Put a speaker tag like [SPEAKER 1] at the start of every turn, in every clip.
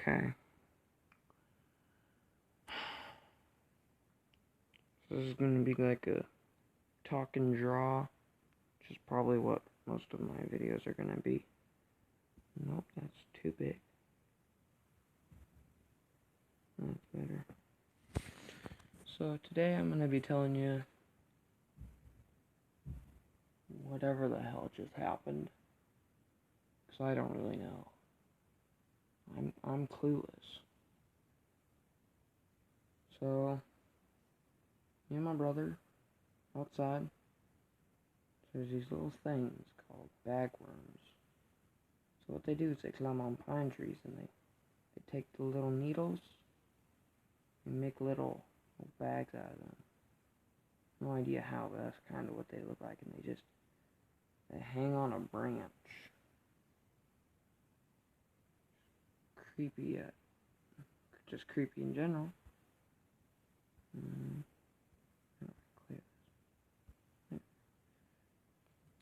[SPEAKER 1] Okay. So this is going to be like a talk and draw, which is probably what most of my videos are going to be. Nope, that's too big. That's better. So today I'm going to be telling you whatever the hell just happened, because I don't really know. I'm clueless. So, me and my brother, outside, there's these little things called bagworms. So what they do is they climb on pine trees and they take the little needles and make little bags out of them. No idea how, but that's kind of what they look like, and they hang on a branch. Creepy, just creepy in general.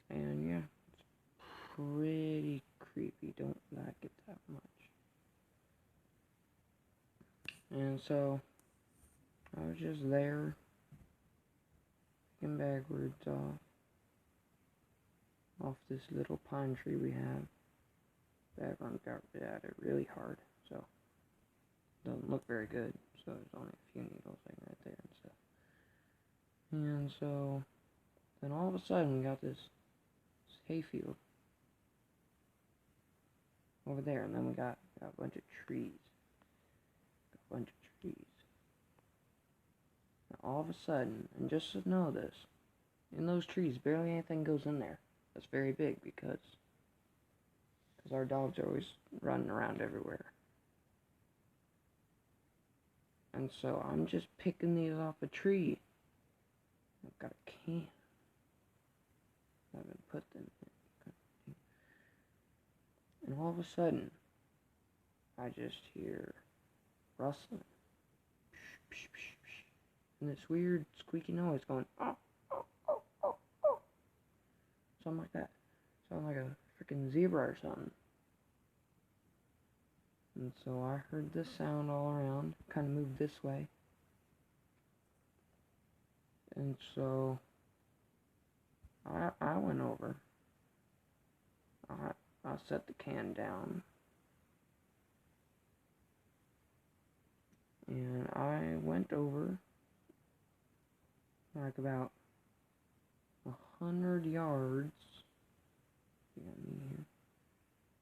[SPEAKER 1] And yeah, it's pretty creepy. Don't like it that much. And so I was just there, picking backwards off this little pine tree we have. Background got at it really hard, so it doesn't look very good. So there's only a few needles like right there and stuff. And so then all of a sudden we got this hayfield over there, and then we got a bunch of trees. Now all of a sudden, and just to know this, in those trees, barely anything goes in there. That's very big because our dogs are always running around everywhere. And so I'm just picking these off a tree. I've got a can. I haven't put them in. And all of a sudden, I just hear rustling. And this weird squeaky noise going, oh, oh, oh, oh, oh. Something like that. Sound like a freaking zebra or something. And so I heard this sound all around, kind of moved this way. And so I went over. I set the can down. And I went over like about 100 yards. You got me here.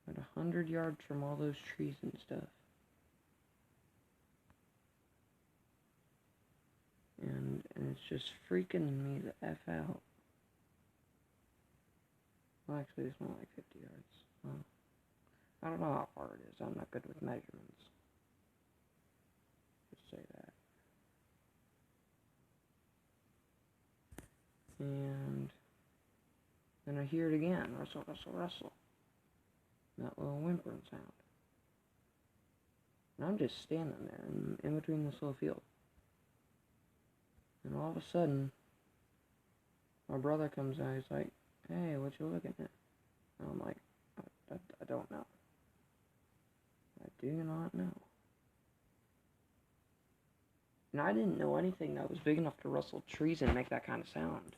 [SPEAKER 1] About 100 yards from all those trees and stuff. And it's just freaking me the F out. Well, actually, it's more like 50 yards. Well, I don't know how far it is. I'm not good with measurements. Just say that. And then I hear it again. Rustle, rustle, rustle. That little whimpering sound. And I'm just standing there in between this little field. And all of a sudden, my brother comes out. He's like, "Hey, what you looking at?" And I'm like, I don't know. I do not know. And I didn't know anything that was big enough to rustle trees and make that kind of sound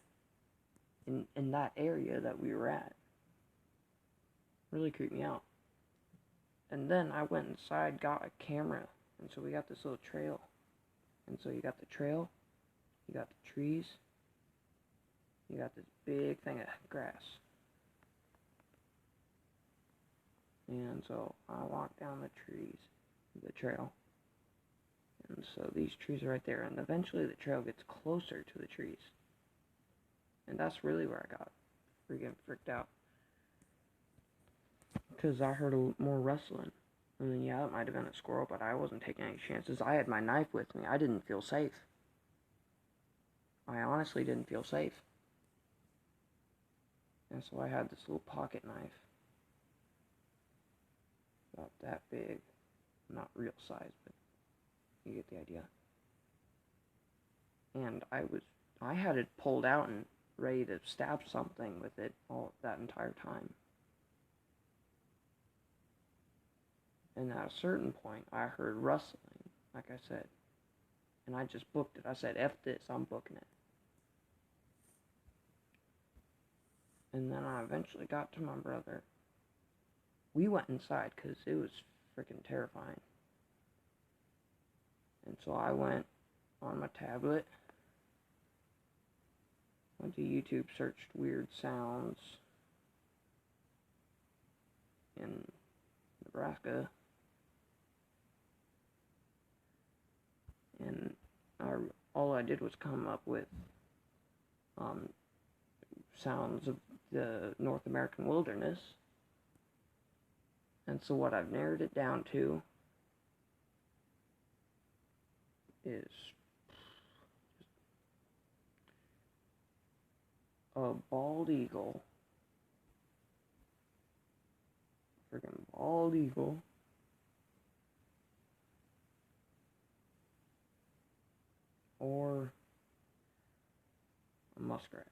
[SPEAKER 1] in that area that we were at. Really creeped me out. And then I went inside, got a camera, and so we got this little trail. And so you got the trail, you got the trees, you got this big thing of grass. And so I walked down the trees, the trail. And so these trees are right there, and eventually the trail gets closer to the trees. And that's really where I got freaking freaked out. Because I heard more rustling. And then, yeah, it might have been a squirrel, but I wasn't taking any chances. I had my knife with me. I didn't feel safe. I honestly didn't feel safe. And so I had this little pocket knife. About that big. Not real size, but you get the idea. And I had it pulled out and ready to stab something with it all that entire time. And at a certain point, I heard rustling, like I said. And I just booked it. I said, F this, I'm booking it. And then I eventually got to my brother. We went inside because it was freaking terrifying. And so I went on my tablet, went to YouTube, searched weird sounds in Nebraska, and all I did was come up with sounds of the North American wilderness. And so what I've narrowed it down to is a bald eagle, freaking bald eagle, or a muskrat.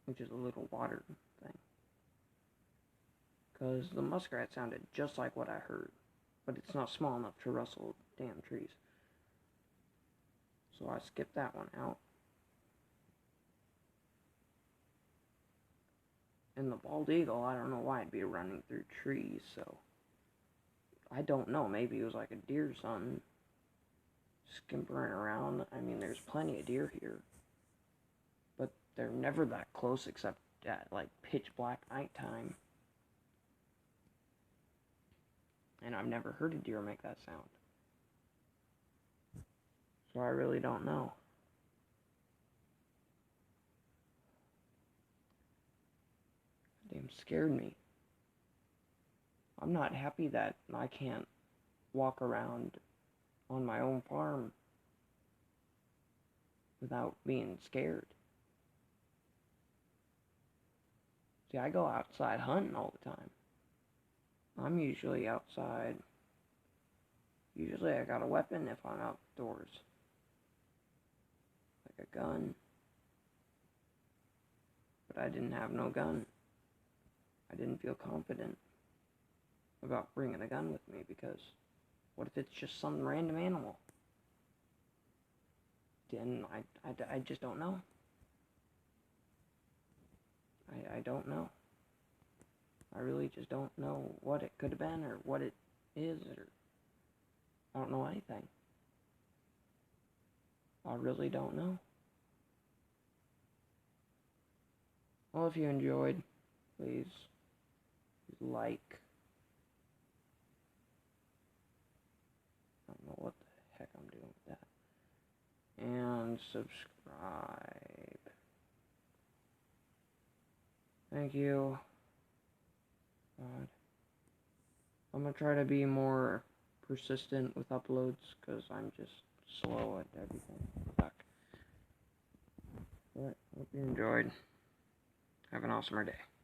[SPEAKER 1] Which is a little water thing. Because the muskrat sounded just like what I heard, but it's not small enough to rustle damn trees. So I skipped that one out. And the bald eagle, I don't know why it'd be running through trees, so I don't know. Maybe it was like a deer or something skimpering around. I mean, there's plenty of deer here, but they're never that close except at like pitch black nighttime. And I've never heard a deer make that sound. So I really don't know. Damn scared me. I'm not happy that I can't walk around on my own farm without being scared. See, I go outside hunting all the time. I'm usually outside. Usually I got a weapon if I'm outdoors. Like a gun. But I didn't have no gun. I didn't feel confident about bringing a gun with me because what if it's just some random animal? Then I just don't know. I don't know. I really just don't know what it could have been or what it is, or I don't know anything. I really don't know. Well, if you enjoyed, please like. I don't know what the heck I'm doing with that. And subscribe. Thank you. God. I'm gonna try to be more persistent with uploads because I'm just slow at everything. Fuck. But hope you enjoyed. Have an awesomer day.